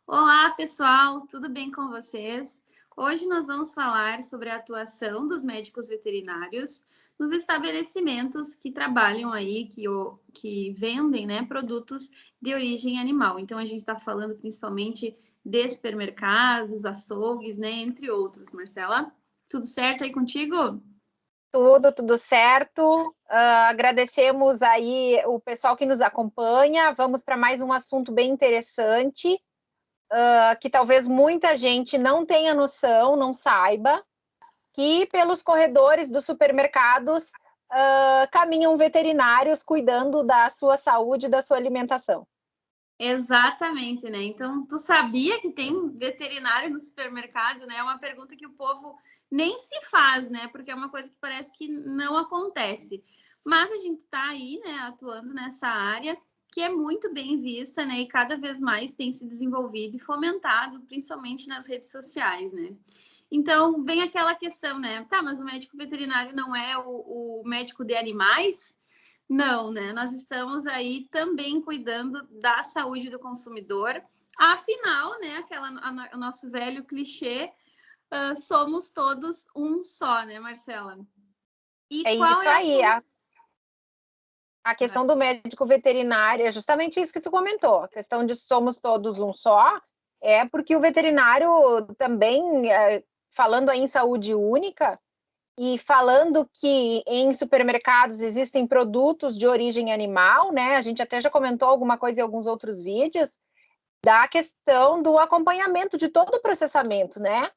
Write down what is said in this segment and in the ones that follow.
Olá, pessoal, tudo bem com vocês? Hoje nós vamos falar sobre a atuação dos médicos veterinários nos estabelecimentos que trabalham aí, que vendem, né, produtos de origem animal. Então, a gente está falando principalmente de supermercados, açougues, né, entre outros. Marcela, tudo certo aí contigo? Tudo certo. Agradecemos aí o pessoal que nos acompanha. Vamos para mais um assunto bem interessante, que talvez muita gente não tenha noção, não saiba, que pelos corredores dos supermercados caminham veterinários cuidando da sua saúde e da sua alimentação. Exatamente, né? Então, tu sabia que tem veterinário no supermercado, né? É uma pergunta que o povo nem se faz, né? Porque é uma coisa que parece que não acontece. Mas a gente está aí, né, atuando nessa área que é muito bem vista, né? E cada vez mais tem se desenvolvido e fomentado, principalmente nas redes sociais, né? Então, vem aquela questão, né? Tá, mas o médico veterinário não é o médico de animais? Não, né? Nós estamos aí também cuidando da saúde do consumidor. Afinal, né, o nosso velho clichê, somos todos um só, né, Marcela? E É qual isso é a aí. função? A questão do médico veterinário é justamente isso que tu comentou. A questão de somos todos um só é porque o veterinário também, falando aí em saúde única, e falando que em supermercados existem produtos de origem animal, né? A gente até já comentou alguma coisa em alguns outros vídeos, da questão do acompanhamento de todo o processamento, né?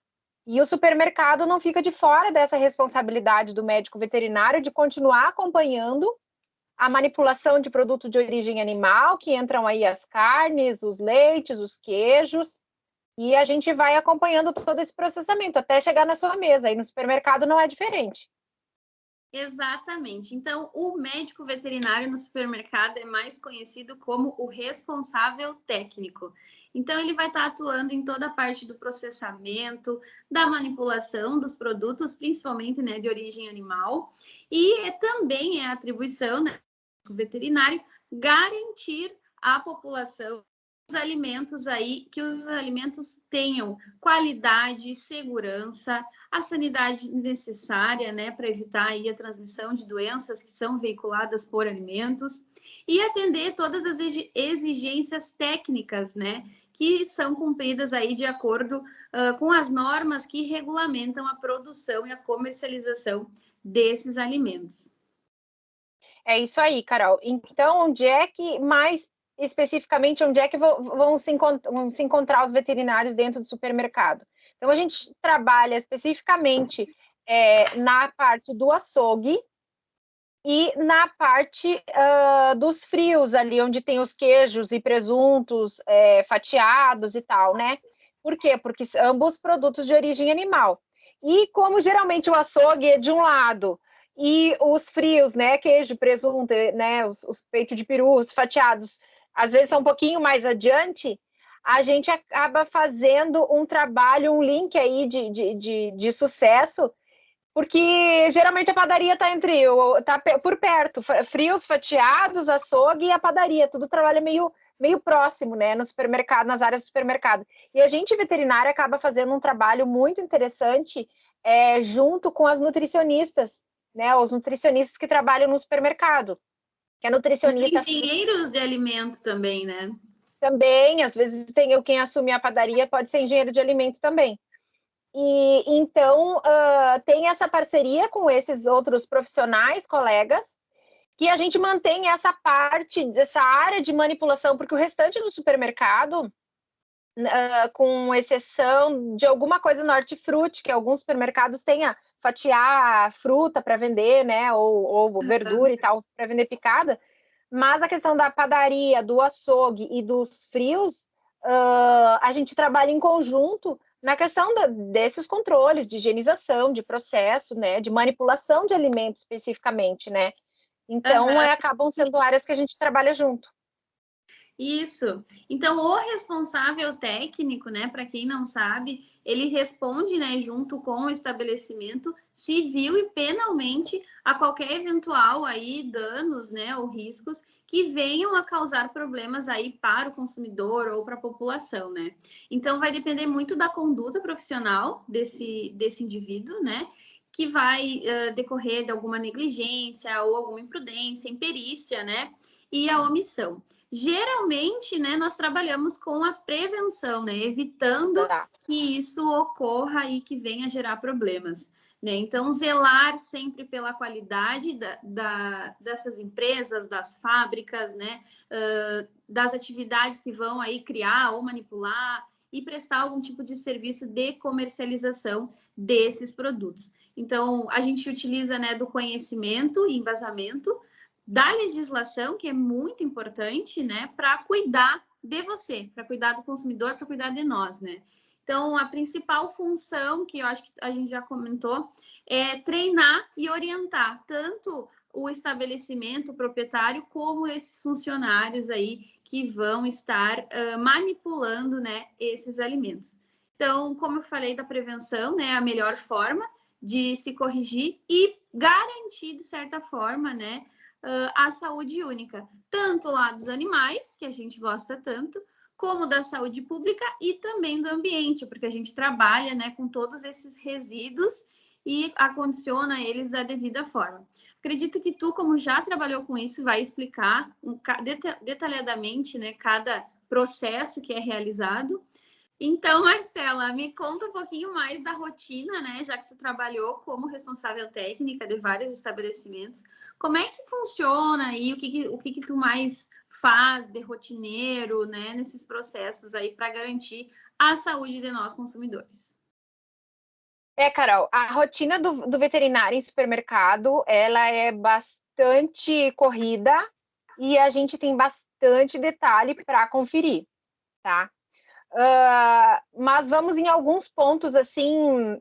E o supermercado não fica de fora dessa responsabilidade do médico veterinário de continuar acompanhando a manipulação de produtos de origem animal, que entram aí as carnes, os leites, os queijos, e a gente vai acompanhando todo esse processamento até chegar na sua mesa. E no supermercado não é diferente. Exatamente. Então, o médico veterinário no supermercado é mais conhecido como o responsável técnico. Então, ele vai estar atuando em toda a parte do processamento, da manipulação dos produtos, principalmente, né, de origem animal, e também é a atribuição, né, do veterinário garantir à população os alimentos aí, que os alimentos tenham qualidade, segurança, a sanidade necessária, né, para evitar aí a transmissão de doenças que são veiculadas por alimentos e atender todas as exigências técnicas, né, que são cumpridas aí de acordo com as normas que regulamentam a produção e a comercialização desses alimentos. É isso aí, Carol. Então, onde é que, mais especificamente, onde é que vão se encontrar os veterinários dentro do supermercado? Então, a gente trabalha especificamente na parte do açougue e na parte dos frios, ali onde tem os queijos e presuntos fatiados e tal, né? Por quê? Porque ambos produtos de origem animal. E como geralmente o açougue é de um lado e os frios, né, queijo, presunto, né, os peitos de peru, os fatiados, às vezes são um pouquinho mais adiante, a gente acaba fazendo um trabalho, um link aí de sucesso, porque geralmente a padaria está tá por perto, frios, fatiados, açougue e a padaria, tudo trabalha meio próximo, né, no supermercado, nas áreas do supermercado. E a gente veterinária acaba fazendo um trabalho muito interessante junto com as nutricionistas, né, os nutricionistas que trabalham no supermercado, que é Os nutricionista engenheiros de alimentos também, né? também, às vezes quem assume a padaria pode ser engenheiro de alimentos também. E então tem essa parceria com esses outros profissionais, colegas, que a gente mantém essa parte, dessa área de manipulação, porque o restante do supermercado, com exceção de alguma coisa no hortifruti, que alguns supermercados têm a fatiar fruta para vender, né, ou verdura e tal, para vender picada, mas a questão da padaria, do açougue e dos frios, a gente trabalha em conjunto na questão desses controles de higienização, de processo, né, de manipulação de alimentos especificamente, né? Então, acabam sendo áreas que a gente trabalha junto. Isso. Então, o responsável técnico, né, para quem não sabe, ele responde, né, junto com o estabelecimento civil e penalmente a qualquer eventual aí danos, né, ou riscos que venham a causar problemas aí para o consumidor ou para a população, né? Então, vai depender muito da conduta profissional desse indivíduo, né? Que vai decorrer de alguma negligência ou alguma imprudência, imperícia, né? E a omissão. Geralmente, né, nós trabalhamos com a prevenção, né, evitando que isso ocorra e que venha a gerar problemas, né? Então, zelar sempre pela qualidade dessas empresas, das fábricas, né, das atividades que vão aí criar ou manipular e prestar algum tipo de serviço de comercialização desses produtos. Então, a gente utiliza, né, do conhecimento e embasamento da legislação, que é muito importante, né, para cuidar de você, para cuidar do consumidor, para cuidar de nós, né? Então, a principal função, que eu acho que a gente já comentou, é treinar e orientar tanto o estabelecimento, o proprietário, como esses funcionários aí que vão estar manipulando, né, esses alimentos. Então, como eu falei da prevenção, né, a melhor forma de se corrigir e garantir, de certa forma, né, a saúde única, tanto lá dos animais, que a gente gosta tanto, como da saúde pública e também do ambiente, porque a gente trabalha, né, com todos esses resíduos e acondiciona eles da devida forma. Acredito que tu, como já trabalhou com isso, vai explicar detalhadamente, né, cada processo que é realizado. Então, Marcela, me conta um pouquinho mais da rotina, né? Já que tu trabalhou como responsável técnica de vários estabelecimentos. Como é que funciona aí? O que tu mais faz de rotineiro, né? Nesses processos aí para garantir a saúde de nós consumidores? Carol, a rotina do veterinário em supermercado, ela é bastante corrida e a gente tem bastante detalhe para conferir, tá? Mas vamos em alguns pontos assim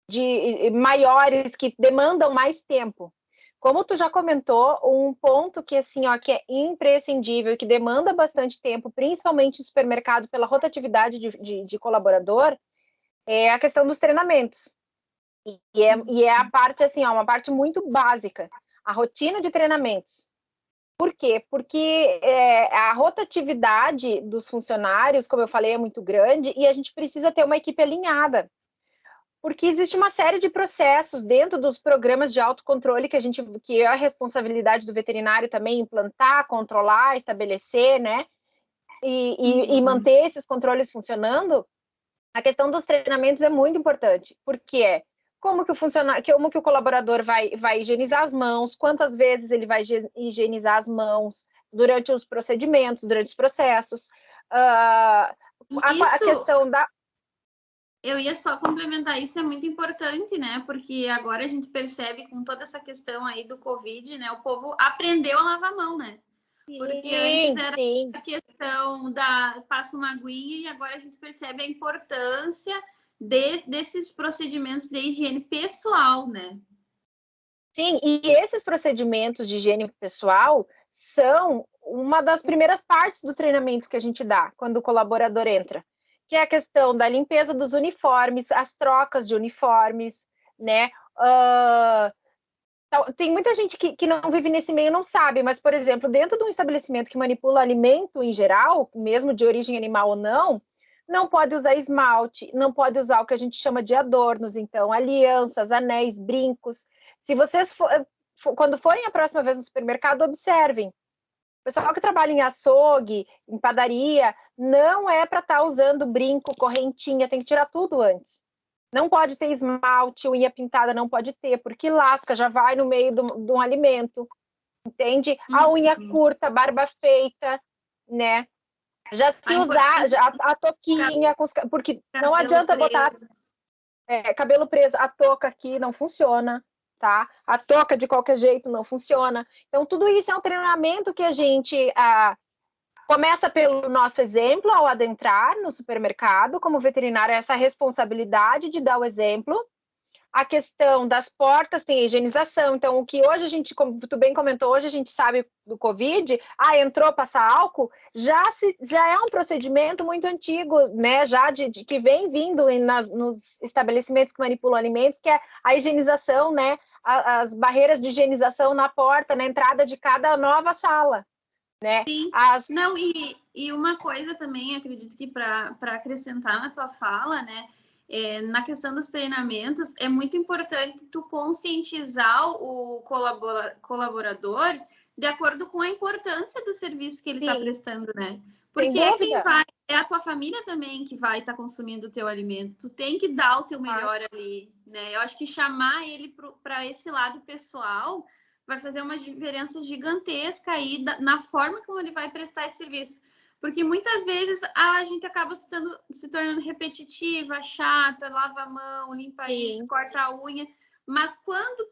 de maiores que demandam mais tempo. Como tu já comentou, um ponto que assim, ó, que é imprescindível e que demanda bastante tempo, principalmente no supermercado pela rotatividade de colaborador, é a questão dos treinamentos. E é a parte assim, ó, uma parte muito básica, a rotina de treinamentos. Por quê? Porque a rotatividade dos funcionários, como eu falei, é muito grande e a gente precisa ter uma equipe alinhada. Porque existe uma série de processos dentro dos programas de autocontrole que é a responsabilidade do veterinário também implantar, controlar, estabelecer, né? E manter esses controles funcionando. A questão dos treinamentos é muito importante, porque como que o colaborador vai higienizar as mãos, quantas vezes ele vai higienizar as mãos durante os procedimentos, durante os processos. A questão da... Eu ia só complementar, isso é muito importante, né? Porque agora a gente percebe com toda essa questão aí do Covid, né? O povo aprendeu a lavar a mão, né? Porque antes era a questão da passa uma aguinha e agora a gente percebe a importância desses procedimentos de higiene pessoal, né? Sim, e esses procedimentos de higiene pessoal são uma das primeiras partes do treinamento que a gente dá quando o colaborador entra, que é a questão da limpeza dos uniformes, as trocas de uniformes, né? Tem muita gente que não vive nesse meio e não sabe, mas, por exemplo, dentro de um estabelecimento que manipula alimento em geral, mesmo de origem animal ou não pode usar esmalte, não pode usar o que a gente chama de adornos, então, alianças, anéis, brincos. Se vocês, quando forem a próxima vez no supermercado, observem. O pessoal que trabalha em açougue, em padaria, não é para estar usando brinco, correntinha, tem que tirar tudo antes. Não pode ter esmalte, unha pintada não pode ter, porque lasca, já vai no meio de um alimento, entende? A unha curta, barba feita, né? Já se usar a touquinha, porque não adianta botar cabelo preso, a touca aqui não funciona, tá? A touca de qualquer jeito não funciona. Então, tudo isso é um treinamento que a gente começa pelo nosso exemplo ao adentrar no supermercado, como veterinário, essa responsabilidade de dar o exemplo, a questão das portas, tem a higienização. Então, o que hoje a gente, como tu bem comentou, hoje a gente sabe do Covid, entrou passar álcool, já é um procedimento muito antigo, né? Já que vem vindo nos estabelecimentos que manipulam alimentos, que é a higienização, né? As barreiras de higienização na porta, na entrada de cada nova sala, né? Sim. Não, e uma coisa também, acredito que para acrescentar na tua fala, né? Na questão dos treinamentos, é muito importante tu conscientizar o colaborador de acordo com a importância do serviço que ele está prestando, né? Porque é a tua família também que vai estar consumindo o teu alimento. Tu tem que dar o teu melhor ali, né? Eu acho que chamar ele para esse lado pessoal vai fazer uma diferença gigantesca aí na forma como ele vai prestar esse serviço. Porque muitas vezes a gente acaba se tornando repetitiva, chata, lava a mão, limpa isso, corta a unha. Mas quando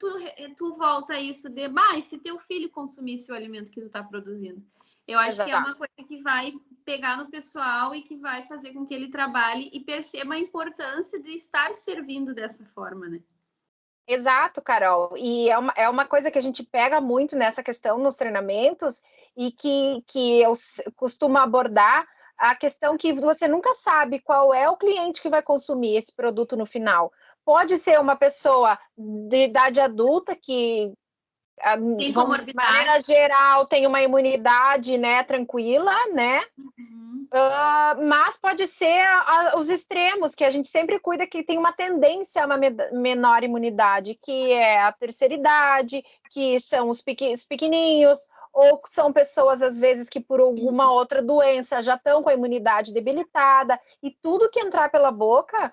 tu volta a isso de, e se teu filho consumisse o alimento que tu está produzindo? Eu acho que é uma coisa que vai pegar no pessoal e que vai fazer com que ele trabalhe e perceba a importância de estar servindo dessa forma, né? Exato, Carol. E é uma coisa que a gente pega muito nessa questão nos treinamentos e que eu costumo abordar a questão que você nunca sabe qual é o cliente que vai consumir esse produto no final. Pode ser uma pessoa de idade adulta que, tem de maneira geral, tem uma imunidade, né, tranquila, né? Mas pode ser os extremos, que a gente sempre cuida que tem uma tendência a uma menor imunidade, que é a terceira idade, que são os pequenininhos, ou são pessoas, às vezes, que por alguma outra doença já estão com a imunidade debilitada, e tudo que entrar pela boca,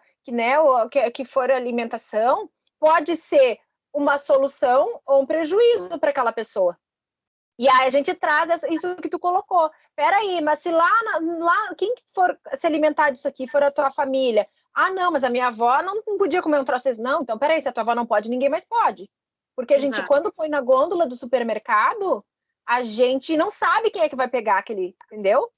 que for alimentação, pode ser uma solução ou um prejuízo para aquela pessoa. E aí a gente traz isso que tu colocou. Peraí, mas se lá quem for se alimentar disso aqui for a tua família? Não, mas a minha avó não podia comer um troço desse. Não, então peraí, se a tua avó não pode, ninguém mais pode. Porque a gente, quando põe na gôndola do supermercado, a gente não sabe quem é que vai pegar aquele, entendeu?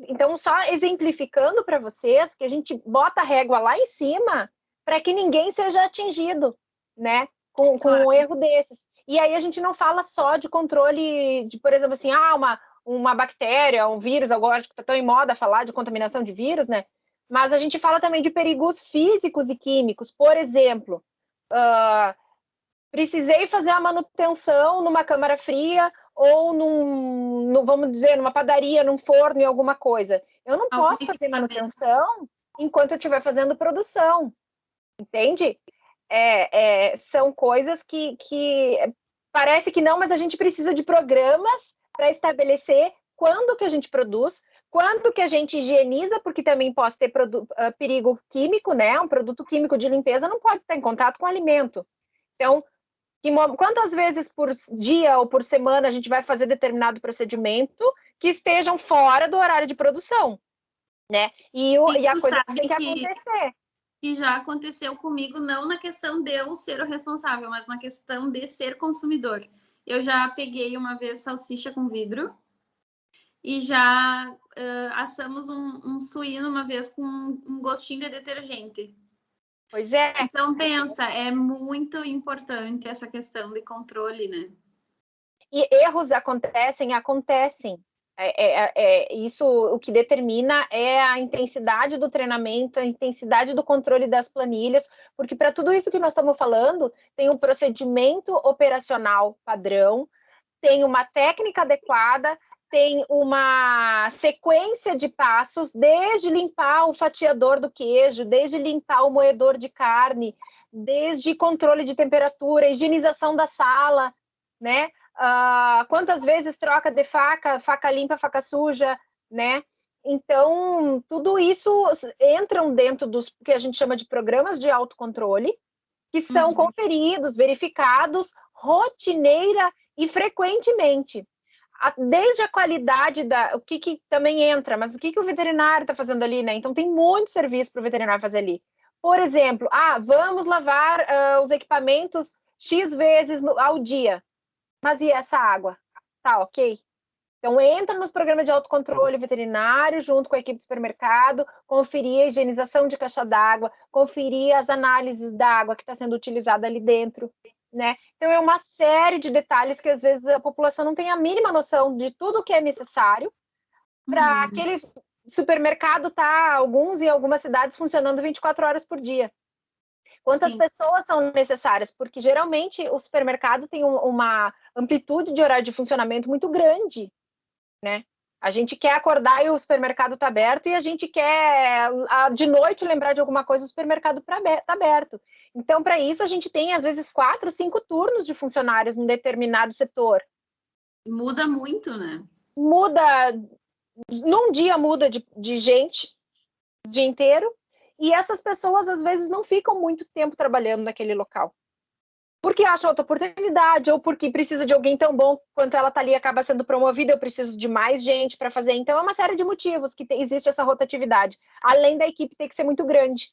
Então só exemplificando para vocês que a gente bota a régua lá em cima para que ninguém seja atingido, né? Com um erro desses. E aí a gente não fala só de controle de, por exemplo, assim, uma bactéria, um vírus, agora que está tão em moda falar de contaminação de vírus, né? Mas a gente fala também de perigos físicos e químicos. Por exemplo, precisei fazer a manutenção numa câmara fria ou vamos dizer, numa padaria, num forno, em alguma coisa. Eu não posso fazer manutenção enquanto eu estiver fazendo produção, entende? São coisas que parece que não, mas a gente precisa de programas para estabelecer quando que a gente produz, quando que a gente higieniza, porque também pode ter perigo químico, né? Um produto químico de limpeza não pode estar em contato com o alimento. Então, quantas vezes por dia ou por semana a gente vai fazer determinado procedimento que estejam fora do horário de produção, né? E a coisa tem que acontecer. Que já aconteceu comigo, não na questão de eu ser o responsável, mas na questão de ser consumidor. Eu já peguei uma vez salsicha com vidro e já assamos um suíno uma vez com um gostinho de detergente. Pois é. Então, pensa, é muito importante essa questão de controle, né? E erros acontecem. Isso o que determina é a intensidade do treinamento, a intensidade do controle das planilhas, porque para tudo isso que nós estamos falando, tem um procedimento operacional padrão, tem uma técnica adequada, tem uma sequência de passos, desde limpar o fatiador do queijo, desde limpar o moedor de carne, desde controle de temperatura, higienização da sala, né? Quantas vezes troca de faca limpa, faca suja, né? Então, tudo isso entram dentro dos que a gente chama de programas de autocontrole, que são conferidos, verificados rotineira e frequentemente. Desde a qualidade o que também entra, mas o que o veterinário está fazendo ali, né? Então, tem muito serviço para o veterinário fazer ali. Por exemplo, vamos lavar os equipamentos X vezes ao dia. Mas e essa água? Tá ok? Então, entra nos programas de autocontrole veterinário, junto com a equipe do supermercado, conferir a higienização de caixa d'água, conferir as análises da água que está sendo utilizada ali dentro, né? Então, é uma série de detalhes que, às vezes, a população não tem a mínima noção de tudo o que é necessário para aquele supermercado estar, alguns em algumas cidades, funcionando 24 horas por dia. Quantas Sim. pessoas são necessárias? Porque, geralmente, o supermercado tem uma amplitude de horário de funcionamento muito grande, né? A gente quer acordar e o supermercado está aberto, e a gente quer, de noite, lembrar de alguma coisa, o supermercado está aberto. Então, para isso, a gente tem, às vezes, 4, 5 turnos de funcionários num determinado setor. Muda muito, né? Muda, num dia muda de gente, o dia inteiro, e essas pessoas, às vezes, não ficam muito tempo trabalhando naquele local. Porque acha outra oportunidade, ou porque precisa de alguém tão bom quanto ela está ali, acaba sendo promovida, eu preciso de mais gente para fazer. Então, é uma série de motivos que existe essa rotatividade. Além da equipe ter que ser muito grande,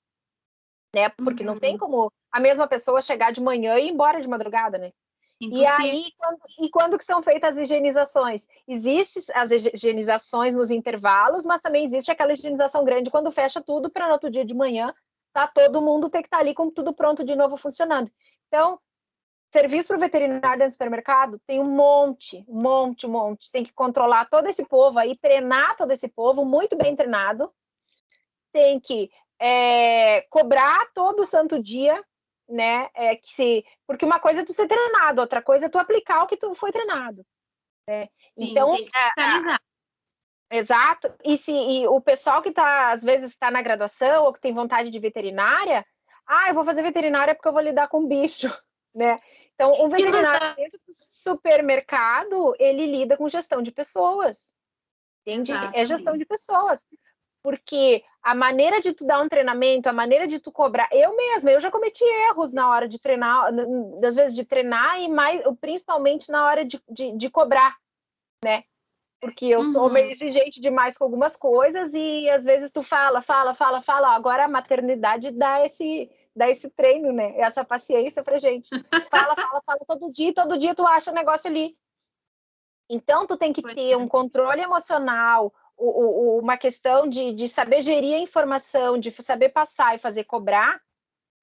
né? Porque não tem como a mesma pessoa chegar de manhã e ir embora de madrugada, né? Impossível. E aí, quando que são feitas as higienizações? Existem as higienizações nos intervalos, mas também existe aquela higienização grande quando fecha tudo, para no outro dia de manhã tá todo mundo ter que estar ali com tudo pronto de novo funcionando. Então, serviço para o veterinário dentro do supermercado tem um monte. Tem que controlar todo esse povo aí, treinar todo esse povo, muito bem treinado. Tem que cobrar todo santo dia, né? Porque uma coisa é tu ser treinado, outra coisa é tu aplicar o que tu foi treinado. Né? Sim, Então, tem que fiscalizar. Exato. E o pessoal que às vezes está na graduação ou que tem vontade de veterinária, eu vou fazer veterinária porque eu vou lidar com bicho, né? Então, o veterinário dentro do supermercado, ele lida com gestão de pessoas. Entende? Exatamente. É gestão de pessoas. Porque a maneira de tu dar um treinamento, a maneira de tu cobrar, eu já cometi erros na hora de treinar, às vezes de treinar, e principalmente na hora de cobrar, né? Porque eu sou meio exigente demais com algumas coisas, e às vezes tu fala, agora a maternidade dá esse treino, né? Essa paciência pra gente. Fala, todo dia tu acha negócio ali. Então, tu tem que ter um controle emocional, uma questão de saber gerir a informação, de saber passar e fazer cobrar,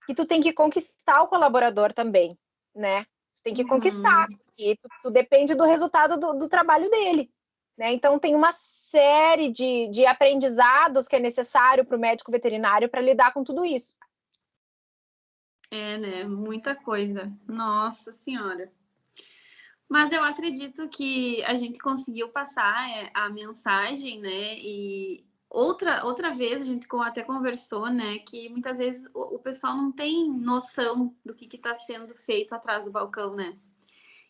que tu tem que conquistar o colaborador também, né? Tu tem que conquistar, porque tu depende do resultado do trabalho dele, né? Então, tem uma série de aprendizados que é necessário para o médico veterinário para lidar com tudo isso. Né? Muita coisa. Nossa Senhora. Mas eu acredito que a gente conseguiu passar a mensagem, né? E outra vez a gente até conversou, né? Que muitas vezes o pessoal não tem noção do que está sendo feito atrás do balcão, né?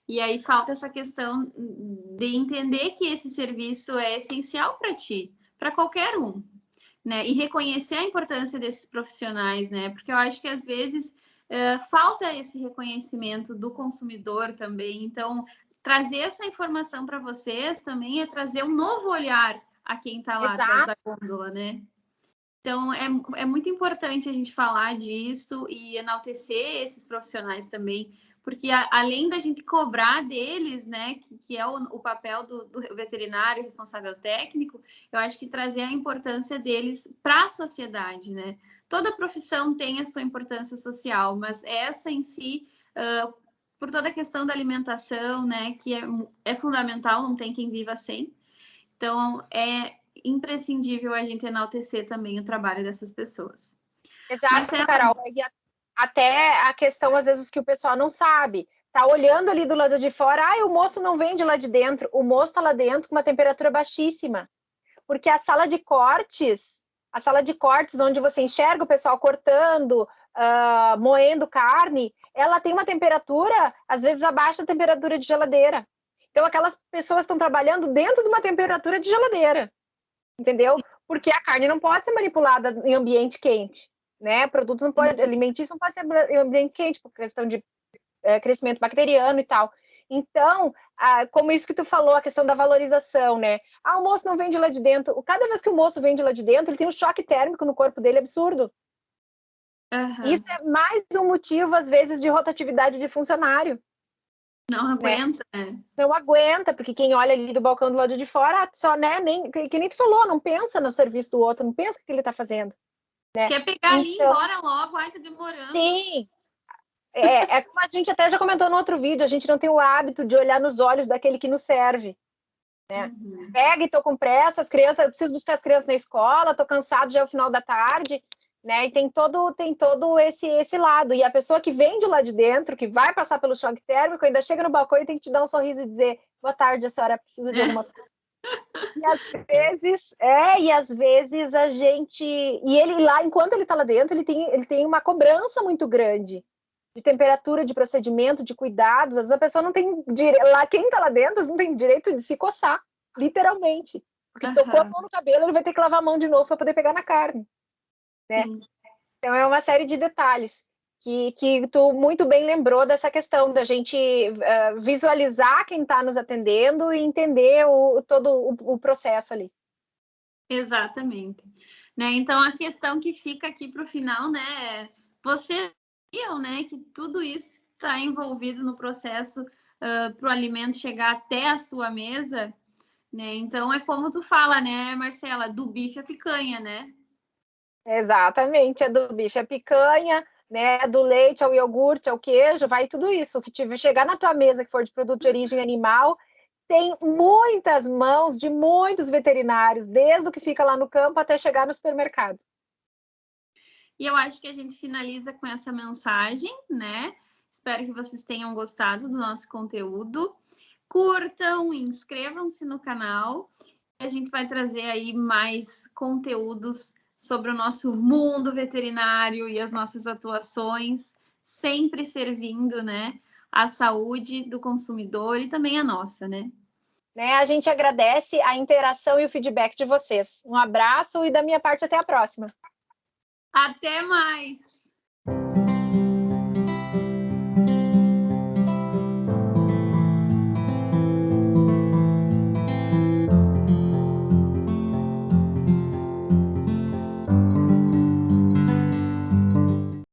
E aí falta essa questão de entender que esse serviço é essencial para ti, para qualquer um, né? E reconhecer a importância desses profissionais, né? Porque eu acho que às vezes falta esse reconhecimento do consumidor também. Então, trazer essa informação para vocês também é trazer um novo olhar a quem está lá atrás da gôndola, né? Então, é muito importante a gente falar disso e enaltecer esses profissionais também, porque além da gente cobrar deles, né, que é o papel do veterinário responsável técnico, eu acho que trazer a importância deles para a sociedade, né? Toda profissão tem a sua importância social, mas essa em si, por toda a questão da alimentação, né, que é fundamental, não tem quem viva sem. Então, é imprescindível a gente enaltecer também o trabalho dessas pessoas. Exato, Marcela, Carol. E até a questão, às vezes, que o pessoal não sabe. Tá olhando ali do lado de fora, o moço não vem de lá de dentro. O moço tá lá dentro com uma temperatura baixíssima. Porque a sala de cortes, onde você enxerga o pessoal cortando, moendo carne, ela tem uma temperatura, às vezes, abaixo da temperatura de geladeira. Então, aquelas pessoas estão trabalhando dentro de uma temperatura de geladeira, entendeu? Porque a carne não pode ser manipulada em ambiente quente, né? Produto não pode, alimentício não pode ser em ambiente quente, por questão de crescimento bacteriano e tal. Então, como isso que tu falou, a questão da valorização, né? O moço não vem de lá de dentro. Cada vez que o moço vem de lá de dentro, ele tem um choque térmico no corpo dele absurdo. Isso é mais um motivo, às vezes, de rotatividade de funcionário. Não né? aguenta, né? Não aguenta, porque quem olha ali do balcão do lado de fora, só, né, nem, que nem tu falou, não pensa no serviço do outro, não pensa o que ele está fazendo, né? Quer pegar ali e ir Então, embora logo, ai, tá demorando. sim, é como a gente até já comentou no outro vídeo, a gente não tem o hábito de olhar nos olhos daquele que nos serve, né? Uhum. Pega e tô com pressa, as crianças, eu preciso buscar as crianças na escola, tô cansado já é o final da tarde, né? E tem todo esse lado. E a pessoa que vem de lá de dentro, que vai passar pelo choque térmico, ainda chega no balcão e tem que te dar um sorriso e dizer: boa tarde, a senhora precisa de alguma coisa. E às vezes a gente. E ele lá, enquanto ele está lá dentro, ele tem uma cobrança muito grande de temperatura, de procedimento, de cuidados. Às vezes a pessoa não tem direito. Lá, quem está lá dentro não tem direito de se coçar, literalmente. Porque tocou a Aham, mão no cabelo, ele vai ter que lavar a mão de novo para poder pegar na carne, né? sim. Então é uma série de detalhes que tu muito bem lembrou dessa questão da gente visualizar quem está nos atendendo e entender todo o processo ali. Exatamente. Né? Então, a questão que fica aqui para o final, né? Você viu, né, que tudo isso está envolvido no processo para o alimento chegar até a sua mesa, né? Então, é como tu fala, né, Marcela, do bife à picanha, né? Exatamente, é do bife à picanha, né? Do leite ao iogurte, ao queijo, vai tudo isso. O que tiver chegar na tua mesa que for de produto de origem animal, tem muitas mãos de muitos veterinários, desde o que fica lá no campo até chegar no supermercado. E eu acho que a gente finaliza com essa mensagem, né? Espero que vocês tenham gostado do nosso conteúdo. Curtam, inscrevam-se no canal. A gente vai trazer aí mais conteúdos sobre o nosso mundo veterinário e as nossas atuações, sempre servindo, né, a saúde do consumidor e também a nossa, né? Né? A gente agradece a interação e o feedback de vocês. Um abraço e da minha parte até a próxima. Até mais!